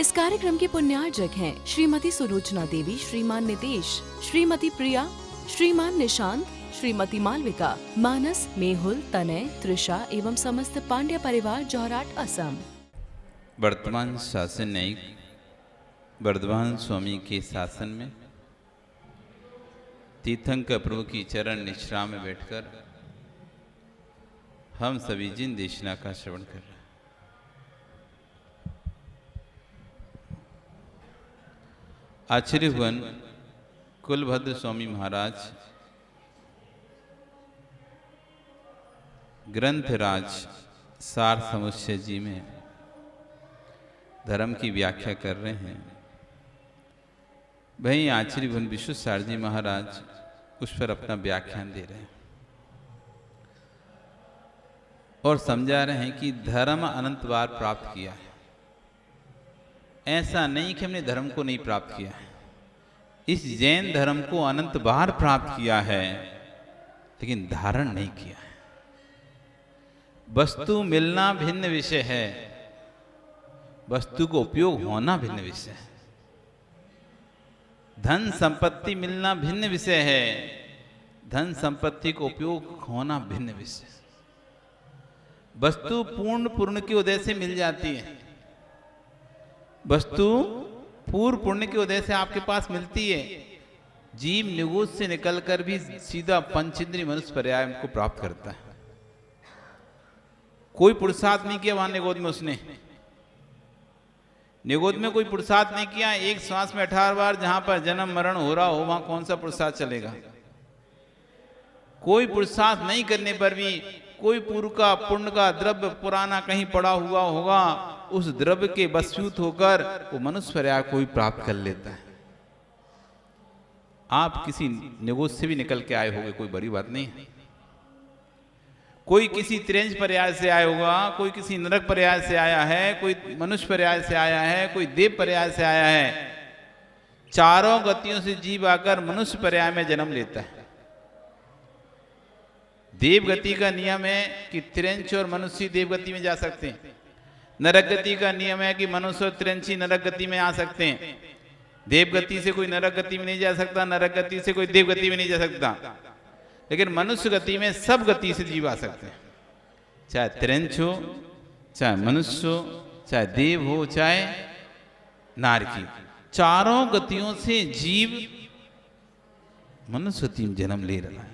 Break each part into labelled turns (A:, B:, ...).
A: इस कार्यक्रम के पुण्यार्जक हैं श्रीमती सुलोचना देवी, श्रीमान नितेश, श्रीमती प्रिया, श्रीमान निशांत, श्रीमती मालविका, मानस, मेहुल, तनय, त्रिषा एवं समस्त पांड्या परिवार जोहराट असम।
B: वर्तमान शासन न्यायिक वर्धमान स्वामी के शासन में तीर्थंकर प्रभु की चरण निश्रा में बैठकर हम सभी जिन देशना का श्रवण कर रहे हैं। आचार्य भुवन कुलभद्र स्वामी महाराज ग्रंथराज सार समुच्चय जी में धर्म की व्याख्या कर रहे हैं। वहीं आचार्य भुवन विश्वसार जी महाराज उस पर अपना व्याख्यान दे रहे हैं और समझा रहे हैं कि धर्म अनंत बार प्राप्त किया है। ऐसा नहीं कि हमने धर्म को नहीं प्राप्त किया है, इस जैन धर्म को अनंत बार प्राप्त किया है लेकिन धारण नहीं किया है। वस्तु मिलना भिन्न विषय है, वस्तु को उपयोग होना भिन्न विषय है। धन संपत्ति मिलना भिन्न विषय है, धन संपत्ति को उपयोग होना भिन्न विषय। वस्तु पूर्ण के उदय से मिल जाती है, वस्तु पूर्व पुण्य के उदय से आपके पास मिलती है। जीव निगोद से निकलकर भी सीधा पंचेंद्रिय मनुष्य पर्याय को प्राप्त करता है। कोई पुरुषार्थ नहीं किया वहां निगोद में, उसने निगोद में कोई पुरुषार्थ नहीं किया। एक श्वास में 18 बार जहां पर जन्म मरण हो रहा हो वहां कौन सा पुरुषार्थ चलेगा। कोई पुरुषार्थ नहीं करने पर भी कोई पूर्व का पुण्य का द्रव्य पुराना कहीं पड़ा हुआ होगा, उस द्रव्य के वशीभूत होकर वो मनुष्य पर्याय को भी प्राप्त कर लेता है। आप किसी निगोद से भी निकल के आए होंगे, कोई बड़ी बात नहीं है। कोई किसी त्रिंज पर्याय से आया होगा, कोई किसी नरक पर्याय से आया है, कोई मनुष्य पर्याय से आया है, कोई देव पर्याय से आया है। चारों गतियों से जीव आकर मनुष्य पर्याय में जन्म लेता है। देव गति का नियम है कि त्रिंच और मनुष्य देव गति में जा सकते हैं। नरक गति का नियम है कि मनुष्य और त्रिंची नरक गति में आ सकते हैं। देव गति से कोई नरक गति में नहीं जा सकता, नरक गति से कोई देव गति में नहीं जा सकता, लेकिन मनुष्य गति में सब गति से जीव आ सकते हैं। चाहे त्रिंच हो, चाहे मनुष्य हो, चाहे देव हो, चाहे नारकी, चारों गतियों से जीव मनुष्य गति में जन्म ले रहा है।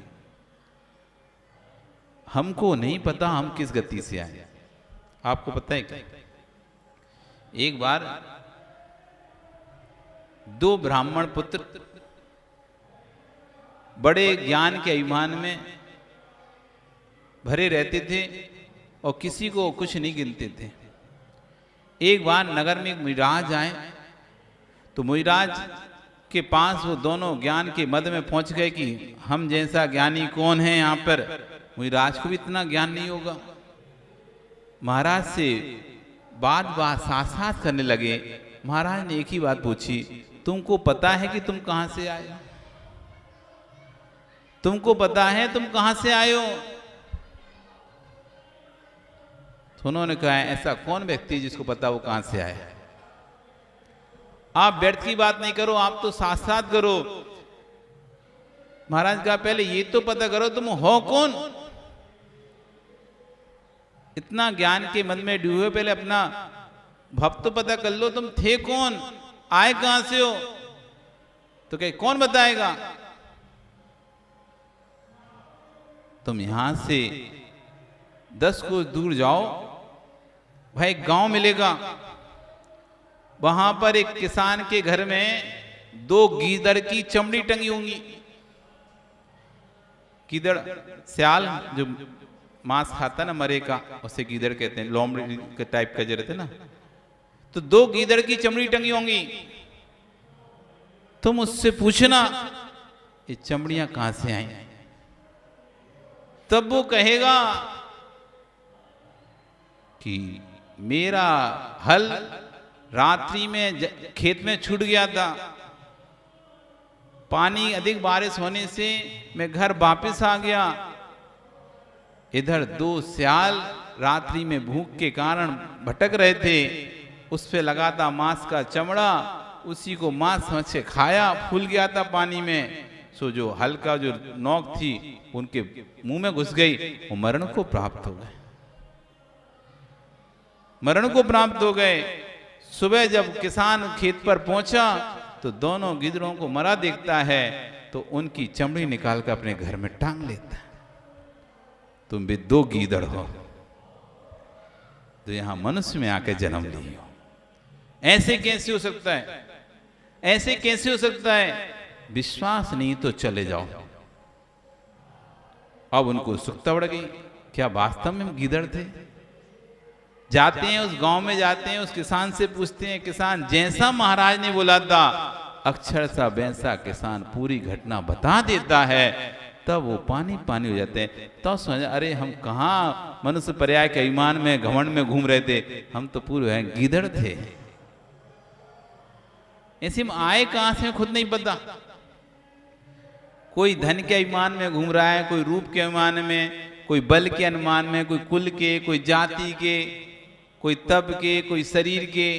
B: हमको नहीं पता हम किस गति से आए। आपको पता है क्या? एक बार दो ब्राह्मण पुत्र बड़े ज्ञान के अभिमान में भरे रहते थे और किसी को कुछ नहीं गिनते थे। एक बार नगर में एक मुनिराज आए तो मुनिराज के पास वो दोनों ज्ञान के मद में पहुंच गए कि हम जैसा ज्ञानी कौन है यहाँ पर। मुनिराज को भी इतना ज्ञान नहीं होगा। महाराज से बात साथ करने लगे। महाराज ने एक ही बात पूछी, तुमको पता है कि तुम कहां से आए हो? तुमको पता है तुम कहां से आए हो? तो उन्होंने कहा, ऐसा कौन व्यक्ति जिसको पता वो कहां से आया? आप व्यर्थ की बात नहीं करो, आप तो साथ करो। महाराज कहा, पहले ये तो पता करो तुम हो कौन। इतना ज्ञान के मन में डूबे, पहले अपना भक्त तो पता कर लो, तुम थे कौन, आए कहां से हो। तो कहे, कौन बताएगा? तुम यहां से 10 कोस दूर जाओ, भाई गांव मिलेगा। वहां पर एक किसान के घर में 2 गीदड़ की चमड़ी टंगी होंगी। गीदड़ सियाल जो मांस खाता ना मरे का, उसे गीदड़ कहते हैं, लोमड़ी के टाइप का जो रहते ना। तो 2 गीदड़ की चमड़ी टंगी होंगी। तुम उससे पूछना ये चमड़ियां कहां से आई। तब वो कहेगा कि मेरा हल रात्रि में खेत में छूट गया था, पानी अधिक बारिश होने से मैं घर वापस आ गया। इधर 2 सियाल रात्रि में भूख के कारण भटक रहे थे, उस पे लगा था मांस का चमड़ा, उसी को मांस समझ के खाया, फूल गया था पानी में। सो जो हल्का जो नोक थी उनके मुंह में घुस गई, वो मरण को प्राप्त हो गए, मरण को प्राप्त हो गए। सुबह जब किसान खेत पर पहुंचा तो दोनों गिदड़ों को मरा देखता है, तो उनकी चमड़ी निकाल कर अपने घर में टांग लेता है। तुम भी 2 गीदड़ हो तो यहां मनुष्य में आकर जन्म लिए हो। ऐसे कैसे हो सकता है? ऐसे कैसे हो सकता है? विश्वास नहीं तो चले जाओ। अब उनको उत्सुकता बढ़ गई, क्या वास्तव में गीदड़ थे? जाते हैं उस गांव में, जाते हैं उस किसान से पूछते हैं, किसान जैसा महाराज ने बोला था अक्षर सा वैसा किसान पूरी घटना बता देता है, तब वो पानी पानी हो जाते हैं। तो समझ, अरे हम कहाँ मनुष्य पर्याय के ईमान में घमंड में घूम रहे थे, हम तो पूरे गीदड़ थे। ऐसे में आए कहां से खुद नहीं पता। कोई धन के अभिमान में घूम रहा है, कोई रूप के अभिमान में, कोई बल के अनुमान में, कोई कुल के, कोई जाति के, कोई तब के, कोई शरीर के,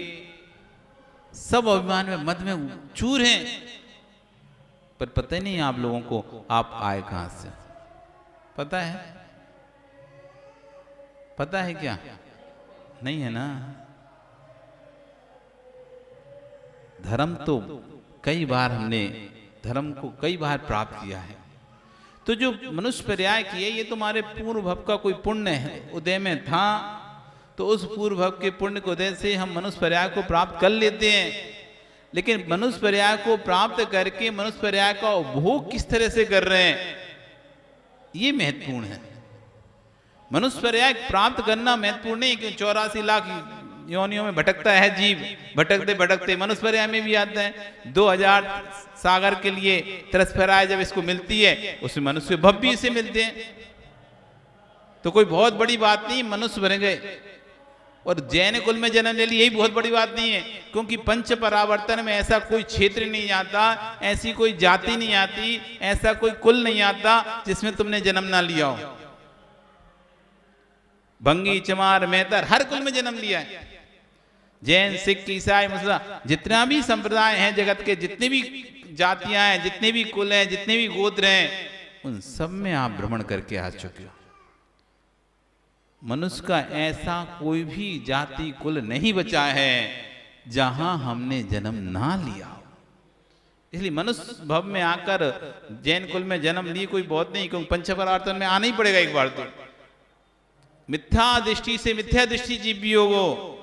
B: सब अभिमान में मद में चूर हैं। पर पता ही नहीं आप लोगों को आप आए कहां से। पता है? पता है क्या? नहीं है ना। धर्म तो कई बार हमने धर्म को कई बार प्राप्त किया है। तो जो मनुष्य पर्याय किए, ये तुम्हारे पूर्व भव का कोई पुण्य है, उदय में था, तो उस पूर्व भव के पुण्य को उदय से हम मनुष्य पर्याय को प्राप्त कर लेते हैं। लेकिन मनुष्य पर्याय को प्राप्त करके मनुष्य पर्याय का उपभोग किस तरह से कर रहे हैं, ये महत्वपूर्ण है। मनुष्य पर्याय प्राप्त करना महत्वपूर्ण नहीं, क्यों 84 लाख योनियों में भटकता है जीव, भटकते भटकते मनुष्य पर्याय में भी आता है। 2000 सागर के लिए तरस फराय जब इसको मिलती है, उसमें मनुष्य भव भी इसे मिलते हैं। तो कोई बहुत बड़ी बात नहीं, मनुष्य बन गए और जैन कुल में जन्म ले लिया, यही बहुत बड़ी बात नहीं है। क्योंकि पंच परावर्तन में ऐसा कोई क्षेत्र नहीं आता, ऐसी कोई जाति नहीं आती, ऐसा कोई कुल नहीं आता जिसमें तुमने जन्म ना लिया हो। भंगी, चमार, मेहतर हर कुल में जन्म लिया है। जैन, सिख, ईसाई, मुसलमान, जितना भी संप्रदाय हैं जगत के, जितनी भी जातियां हैं, जितने भी कुल हैं, जितने भी गोत्र हैं, उन सब में आप भ्रमण करके आ चुके हो। मनुष्य का ऐसा कोई भी जाति कुल नहीं बचा है जहां हमने जन्म ना लिया हो। इसलिए मनुष्य भव में आकर जैन कुल में जन्म लिए कोई बहुत नहीं, क्योंकि पंचपरावर्तन में आना ही पड़ेगा एक बार। तो मिथ्या दृष्टि से मिथ्या दृष्टि जीव भी होगो।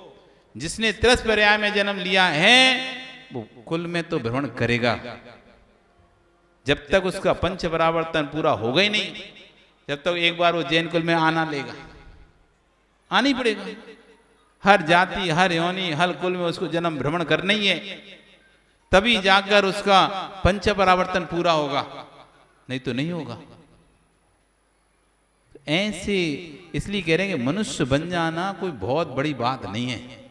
B: जिसने त्रस पर्याय में जन्म लिया है वो कुल में तो भ्रमण करेगा, जब तक उसका पंच परावर्तन पूरा होगा ही नहीं, जब तक एक बार वो जैन कुल में आना लेगा, आना ही पड़ेगा। हर जाति, हर योनि, हर कुल में उसको जन्म भ्रमण करना ही है, तभी जाकर उसका पंच परावर्तन पूरा होगा, नहीं तो नहीं होगा। ऐसे इसलिए कह रहे हैं कि मनुष्य बन जाना कोई बहुत बड़ी बात नहीं है।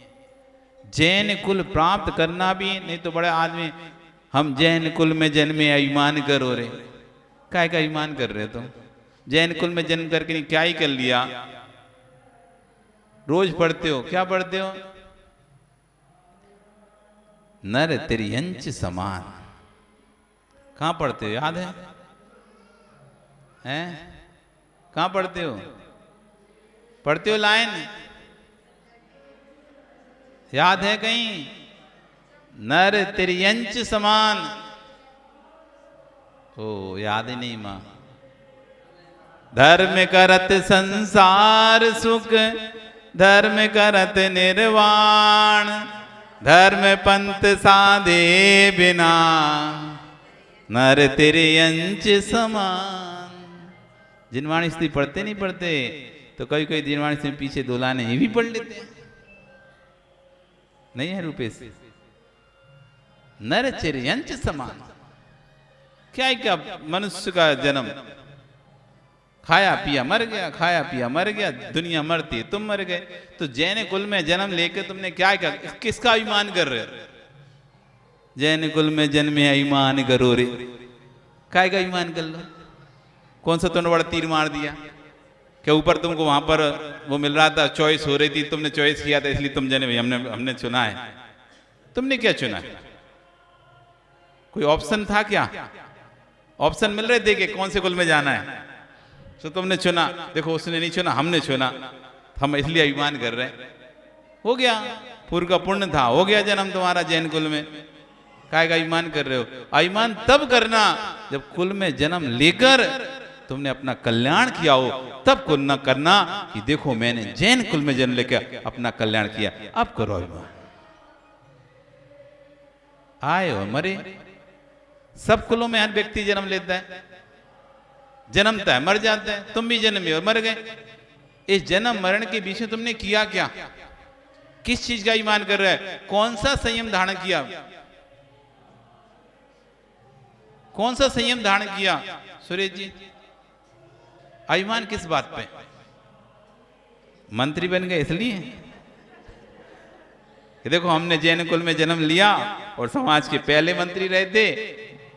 B: जैन कुल प्राप्त करना भी नहीं तो बड़े आदमी, हम जैन कुल में जन्मे अभिमान करो रे। काय का अभिमान कर रहे हो तुम? जैन कुल में जन्म करके क्या ही कर लिया? रोज पढ़ते हो, क्या पढ़ते हो? नर तिर्यंच समान। कहां पढ़ते हो? याद है? हैं? कहां पढ़ते हो? पढ़ते हो लाइन? याद है कहीं? नर तिर्यंच समान। ओ याद ही नहीं मां। धर्म करत संसार सुख, धर्म करत निर्वाण, धर्म पंथ साधे बिना, नर तिर्यंच समान। जिनवाणी स्त्री पढ़ते नहीं पढ़ते तो कभी कभी जिनवाणी से पीछे दो लाने ये भी पढ़ लेते हैं। नहीं है रूपेश? नर तिर्यंच समान। क्या है? क्या मनुष्य का जन्म, खाया पिया मर गया, खाया पिया मर गया, दुनिया मरती है, तुम मर गए। तो जैन कुल में जन्म लेकर तुमने क्या किया? किसका अभिमान कर रहे हो? जैन कुल में जन्मे अभिमान करो रे। काय का अभिमान कर लो? कौन सा तुमने बड़ा तीर मार दिया? कि ऊपर तुमको वहां पर वो मिल रहा था, चॉइस हो रही थी, तुमने चॉइस किया था इसलिए तुम जने भाई हमने चुना है। तुमने क्या चुना? कोई ऑप्शन था क्या? ऑप्शन मिल रहे थे कि कौन से कुल में जाना है, तो तुमने चुना। देखो उसने नहीं चुना, हमने चुना, हम इसलिए अभिमान कर रहे हैं। हो गया, पूर्व का पुण्य था, हो गया जन्म तुम्हारा जैन कुल में, काय का अभिमान कर रहे हो? अभिमान तब करना जब कुल में जन्म लेकर तुमने अपना कल्याण किया हो, तब कुल न करना कि देखो मैंने जैन कुल में जन्म लेकर अपना कल्याण किया। अब करो अभिमान। आए और मरे, सब कुलों में हर व्यक्ति जन्म लेता है, जन्मता है, मर जाता है। तुम भी जन्मे और मर गए। इस जन्म मरण के बीच में तुमने किया क्या? किस चीज का ईमान कर रहा है? कौन सा संयम धारण किया? कौन सा संयम धारण किया सुरेश जी? अभिमान किस बात पे? मंत्री बन गए इसलिए कि देखो हमने जैन कुल में जन्म लिया और समाज के पहले मंत्री रहे थे,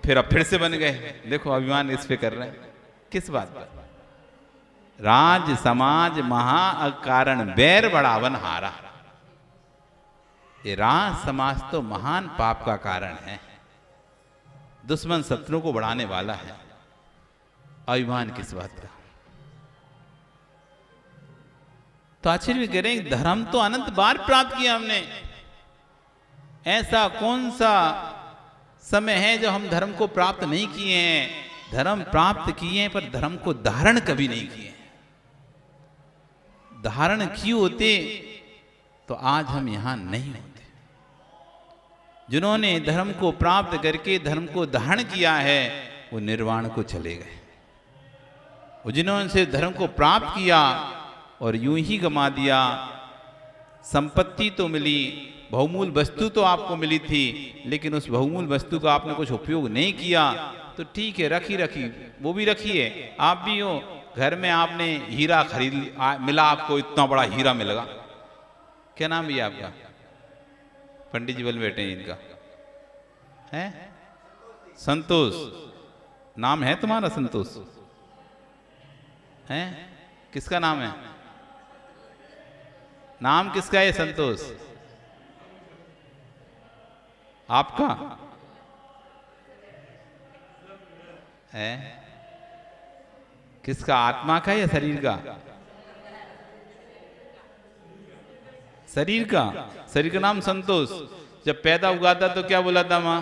B: फिर अब फिर से बन गए। देखो अभिमान इस पे कर रहे हैं। किस बात पर? राज समाज महा कारण बैर बढ़ावन हारा। ये राज समाज तो महान पाप का कारण है, दुश्मन शत्रु को बढ़ाने वाला है। अभिमान किस बात का? तो आश्चर्य करें, धर्म तो अनंत बार प्राप्त किया हमने। ऐसा कौन सा समय है जो हम धर्म को प्राप्त नहीं किए हैं? धर्म प्राप्त किए हैं पर धर्म को धारण कभी नहीं किए। धारण किए होते तो आज हम यहां नहीं होते। जिन्होंने धर्म को प्राप्त करके धर्म को धारण किया है वो निर्वाण को चले गए। वो जिन्होंने से धर्म को प्राप्त किया और यूं ही गमा दिया, संपत्ति तो मिली, बहुमूल वस्तु तो आपको मिली थी, लेकिन उस बहुमूल वस्तु का आपने कुछ उपयोग नहीं किया, तो ठीक है रखी, वो भी रखिए। आप भी हो, घर में आपने हीरा खरीद मिला, आपको इतना बड़ा हीरा मिलेगा। क्या नाम है आपका? पंडित जी बोल बैठे हैं, इनका है संतोष। नाम है तुम्हारा संतोष? है? किसका नाम है? नाम किसका है संतोष? आपका है? किसका? आत्मा का या शरीर का? शरीर का। शरीर का नाम संतोष। जब पैदा हुआ था तो क्या बोला था मां?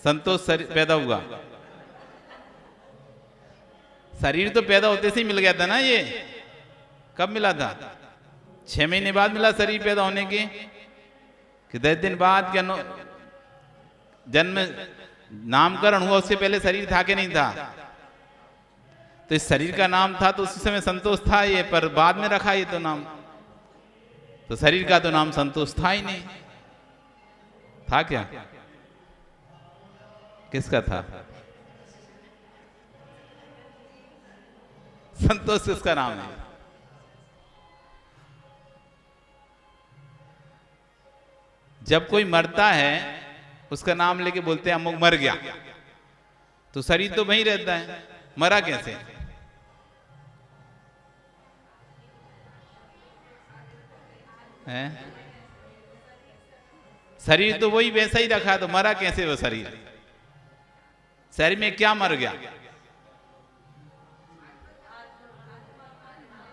B: संतोष पैदा हुआ। शरीर तो पैदा होते से ही मिल गया था ना। ये कब मिला था? 6 महीने बाद मिला शरीर पैदा होने के, कि 10 दिन बाद क्या जन्म नामकरण हुआ, उससे पहले शरीर था कि नहीं था? तो इस शरीर का नाम था तो उसी समय संतोष था ये, पर बाद में रखा ये तो नाम। तो शरीर का तो नाम संतोष था ही नहीं। था क्या? किसका था? संतोष किसका नाम है? जब कोई मरता है उसका नाम लेके बोलते हैं अमुक मर गया, तो शरीर तो वहीं रहता है, मरा कैसे? है? शरीर तो वही वैसा ही रखा, तो मरा कैसे वो शरीर? शरीर में क्या मर गया?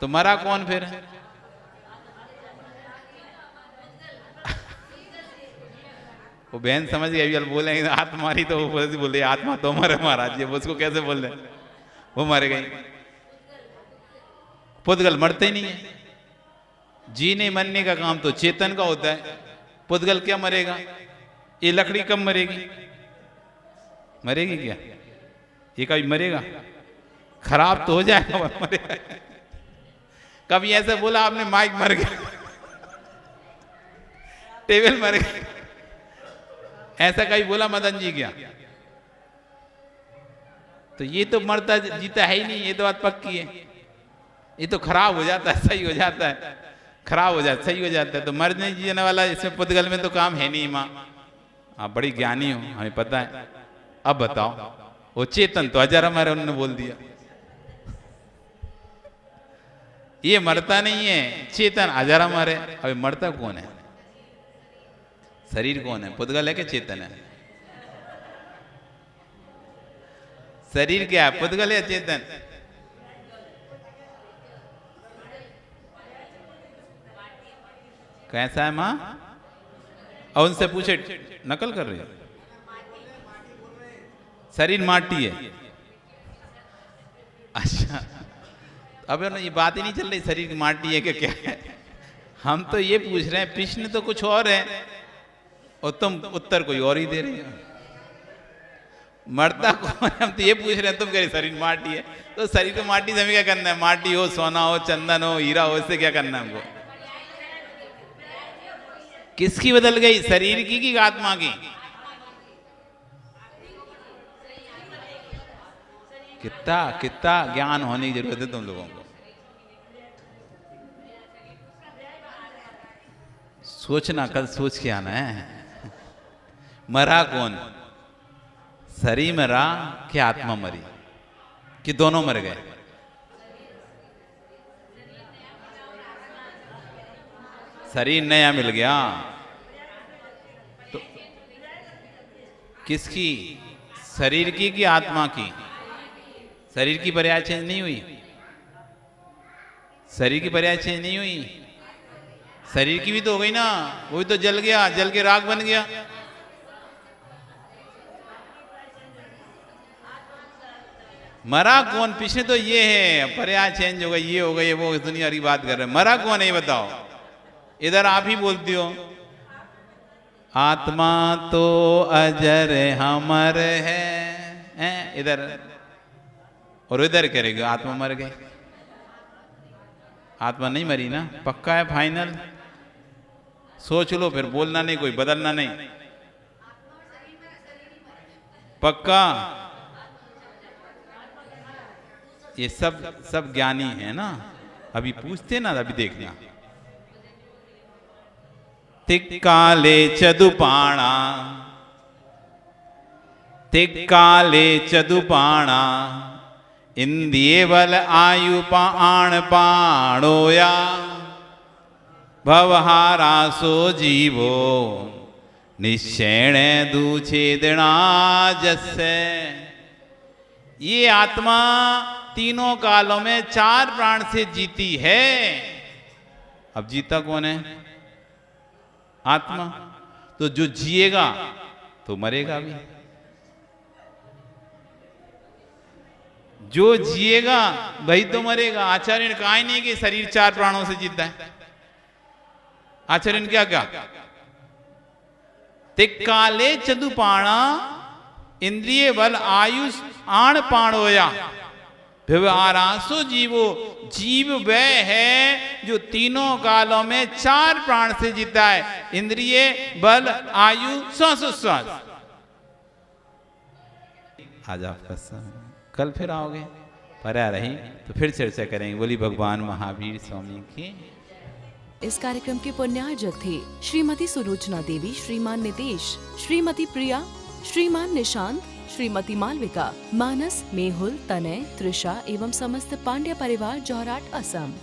B: तो मरा कौन फिर? वो बहन समझ गई, अभी बोलेंगे आत्मा रही, तो वो बोले आत्मा तो मरे महाराज जी, उसको कैसे बोल रहे? वो मर गई। पुद्गल मरते ही नहीं है। जीने मरने का काम तो चेतन का होता है। पुद्गल क्या मरेगा? ये लकड़ी कब मरेगी? मरेगी क्या? ये कभी मरेगा? खराब तो हो जाएगा, मरेगा। कभी ऐसे बोला आपने माइक मर गया, टेबल मर गया, ऐसा कभी बोला मदन जी क्या? तो ये तो मरता जीता है ही नहीं, ये तो बात पक्की है। ये तो खराब हो जाता है, सही हो जाता है, खराब हो जाता है, सही हो जाता है। तो मरने जीने वाला इसमें पुद्गल में तो काम है नहीं। माँ आप बड़ी ज्ञानी हो, हमें पता है। अब बताओ, वो चेतन तो हजार हमारे उन्होंने बोल दिया। ये मरता नहीं है, चेतन हजारा मरे। अभी मरता कौन है? शरीर कौन है? पुद्गल है कि चेतन है? शरीर क्या है, पुद्गल या चेतन? कैसा है माँ? और उनसे पूछे, नकल कर रही है। शरीर माटी है। अच्छा, अब ये बात ही नहीं चल रही शरीर की माटी है कि क्या है। हम तो ये पूछ रहे हैं, प्रश्न तो कुछ और है और तुम उत्तर कोई और ही दे रही हो। मरता कौन है? हम तो ये पूछ रहे हैं, तुम कह रहे शरीर माटी है। तो शरीर को माटी से हमें क्या करना है? माटी हो, सोना हो, चंदन हो, हीरा हो, इससे क्या करना है हमको? किसकी बदल गई, शरीर की कि आत्मा की? कितना कितना ज्ञान होने की जरूरत है तुम लोगों को। सोचना, कल सोच के आना है। मरा कौन? शरीर मरा कि आत्मा मरी कि दोनों मर गए? शरीर नया मिल गया तो किसकी? शरीर की कि आत्मा की? शरीर की पर्याय चेंज नहीं हुई। शरीर की पर्याय चेंज नहीं हुई। शरीर की भी तो हो गई ना, वो भी तो जल गया, जल के राख बन गया। मरा कौन? पीछे तो ये है, पर्याय चेंज हो गई, ये हो गई, वो इस दुनिया की बात कर रहे हैं। मरा कौन है ये बताओ? इधर आप ही बोलती हो, आत्मा तो अजर हमर है, इधर, और इधर करेगी आत्मा मर गई। आत्मा नहीं मरी ना, पक्का है, फाइनल। सोच लो, फिर बोलना नहीं, कोई बदलना नहीं, पक्का। ये सब ज्ञानी है ना, अभी पूछते ना, अभी देखना। तिक्काले चदुपाणा, तिक्काले चदुपाणा, इंद्रिय बल आयु पाण पाणोया, भवहारा सो जीवो निश्चैण दूछेदना जस्से। ये आत्मा तीनों कालों में 4 प्राण से जीती है। अब जीता कौन है? आत्मा। तो जो जिएगा तो मरेगा भी। जो जिएगा वही तो मरेगा। आचार्य ने कहा ही नहीं कि शरीर 4 प्राणों से जीता है। आचार्य ने क्या कहा? तिक्काले चदुपाणा, इंद्रिय बल आयुष आण पाणोया, व्यवहारासो जीवो। जीव वह है जो तीनों कालों में 4 प्राण से जीता है, इंद्रिय बल आयु श्वासोश्वास। आज आपका समय, कल फिर आओगे, पर्याय रही तो फिर चर्चा करेंगे। बोली भगवान महावीर स्वामी की।
A: इस कार्यक्रम के पुण्यार्जक थे श्रीमती सुलोचना देवी, श्रीमान नितेश, श्रीमती प्रिया, श्रीमान निशांत, श्रीमती मालविका, मानस, मेहुल, तनय, त्रिषा एवं समस्त पांड्य परिवार, जौहराट, असम।